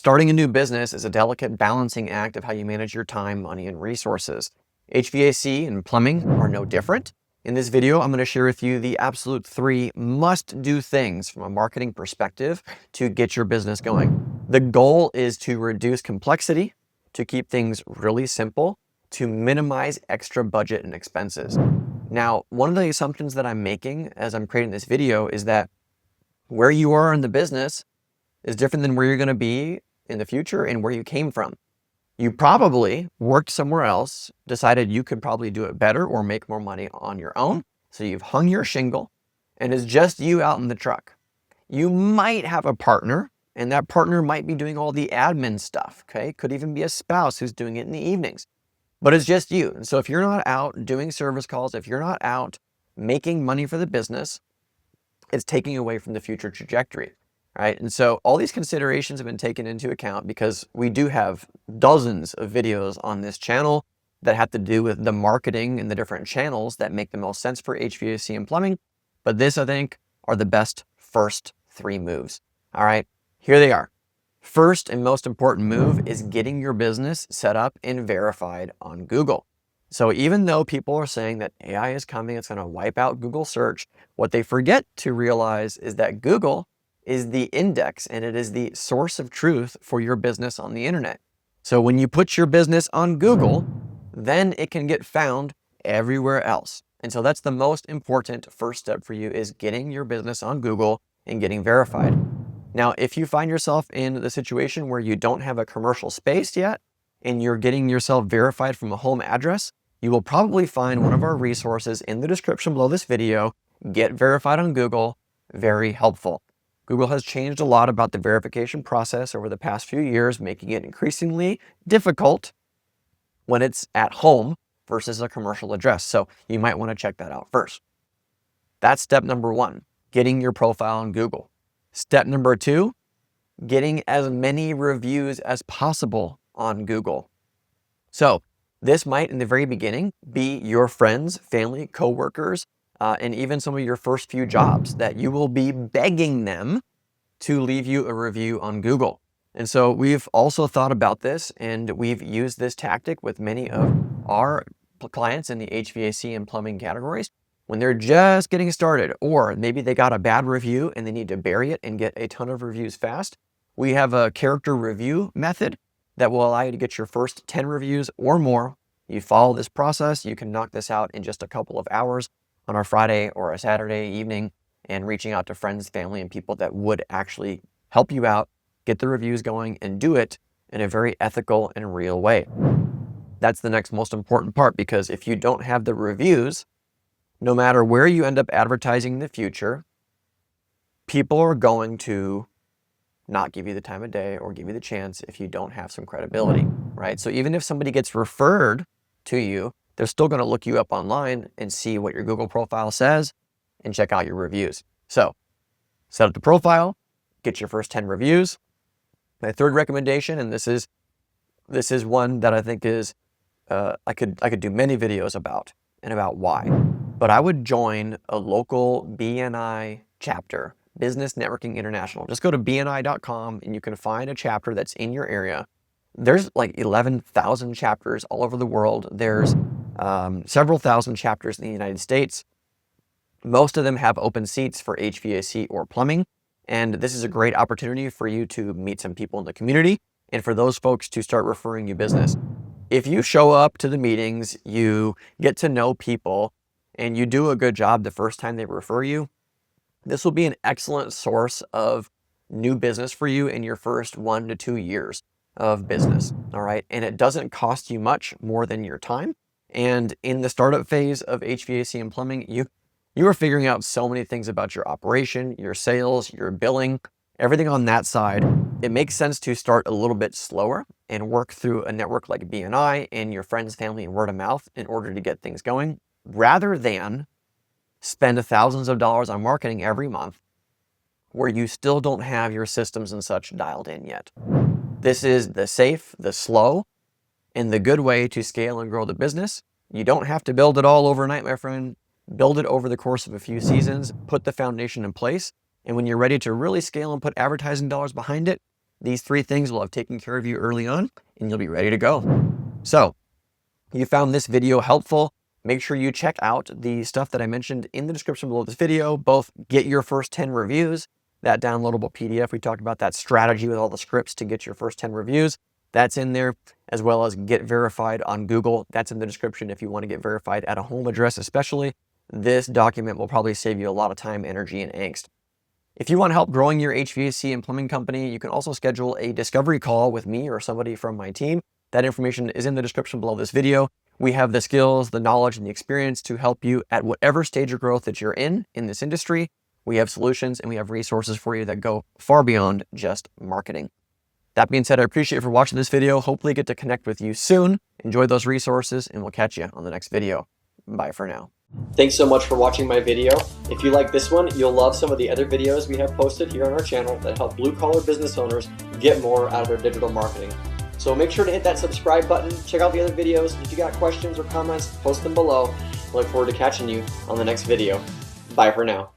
Starting a new business is a delicate balancing act of how you manage your time, money, and resources. HVAC and plumbing are no different. In this video, I'm going to share with you the absolute 3 must-do things from a marketing perspective to get your business going. The goal is to reduce complexity, to keep things really simple, to minimize extra budget and expenses. Now, one of the assumptions that I'm making as I'm creating this video is that where you are in the business is different than where you're going to be in the future and where you came from. You probably worked somewhere else, decided you could probably do it better or make more money on your own. So you've hung your shingle and it's just you out in the truck. You might have a partner and that partner might be doing all the admin stuff. Okay. Could even be a spouse who's doing it in the evenings, but it's just you. And so if you're not out doing service calls, if you're not out making money for the business, it's taking away from the future trajectory. Right? And so all these considerations have been taken into account because we do have dozens of videos on this channel that have to do with the marketing and the different channels that make the most sense for HVAC and plumbing. But this, I think, are the best first 3 moves. All right, here they are. First and most important move is getting your business set up and verified on Google. So even though people are saying that AI is coming, it's going to wipe out Google search, what they forget to realize is that Google is the index and it is the source of truth for your business on the internet. So when you put your business on Google, then it can get found everywhere else. And so that's the most important first step for you, is getting your business on Google and getting verified. Now, if you find yourself in the situation where you don't have a commercial space yet and you're getting yourself verified from a home address, you will probably find one of our resources in the description below this video. Get verified on Google, very helpful. Google has changed a lot about the verification process over the past few years, making it increasingly difficult when it's at home versus a commercial address. So you might want to check that out first. That's step number 1, getting your profile on Google. Step number 2, getting as many reviews as possible on Google. So this might, in the very beginning, be your friends, family, coworkers, and even some of your first few jobs that you will be begging them to leave you a review on Google. And so we've also thought about this, and we've used this tactic with many of our clients in the HVAC and plumbing categories when they're just getting started, or maybe they got a bad review and they need to bury it and get a ton of reviews fast. We have a character review method that will allow you to get your first 10 reviews or more. You follow this process, you can knock this out in just a couple of hours on our Friday or a Saturday evening, and reaching out to friends, family, and people that would actually help you out, get the reviews going, and do it in a very ethical and real way. That's the next most important part, because if you don't have the reviews, no matter where you end up advertising in the future, people are going to not give you the time of day or give you the chance if you don't have some credibility, right? So even if somebody gets referred to you, they're still going to look you up online and see what your Google profile says and check out your reviews. So set up the profile, get your first 10 reviews. My third recommendation, and this is one that I think is I could do many videos about and about why, but I would join a local BNI chapter, Business Networking International. Just go to bni.com and you can find a chapter that's in your area. There's like 11,000 chapters all over the world. There's several thousand chapters in the United States. Most of them have open seats for HVAC or plumbing. And this is a great opportunity for you to meet some people in the community and for those folks to start referring you business. If you show up to the meetings, you get to know people, and you do a good job the first time they refer you, this will be an excellent source of new business for you in your first 1 to 2 years of business. All right. And it doesn't cost you much more than your time. And in the startup phase of HVAC and plumbing, you are figuring out so many things about your operation, your sales, your billing, everything on that side. It makes sense to start a little bit slower and work through a network like BNI and your friends, family, and word of mouth in order to get things going, rather than spend thousands of dollars on marketing every month where you still don't have your systems and such dialed in yet. This is the safe, the slow, and the good way to scale and grow the business. You don't have to build it all overnight, my friend. Build it over the course of a few seasons, put the foundation in place, and when you're ready to really scale and put advertising dollars behind it, These 3 things will have taken care of you early on, and you'll be ready to go. So, you found this video helpful. Make sure you check out the stuff that I mentioned in the description below this video. Both get your first 10 reviews, that downloadable PDF. We talked about that strategy with all the scripts to get your first 10 reviews. That's in there, as well as get verified on Google. That's in the description if you want to get verified at a home address especially. This document will probably save you a lot of time, energy, and angst. If you want help growing your HVAC and plumbing company, you can also schedule a discovery call with me or somebody from my team. That information is in the description below this video. We have the skills, the knowledge, and the experience to help you at whatever stage of growth that you're in this industry. We have solutions and we have resources for you that go far beyond just marketing. That being said, I appreciate you for watching this video. Hopefully get to connect with you soon. Enjoy those resources, and we'll catch you on the next video. Bye for now. Thanks so much for watching my video. If you like this one, you'll love some of the other videos we have posted here on our channel that help blue-collar business owners get more out of their digital marketing. So make sure to hit that subscribe button, check out the other videos. If you got questions or comments, post them below. I look forward to catching you on the next video. Bye for now.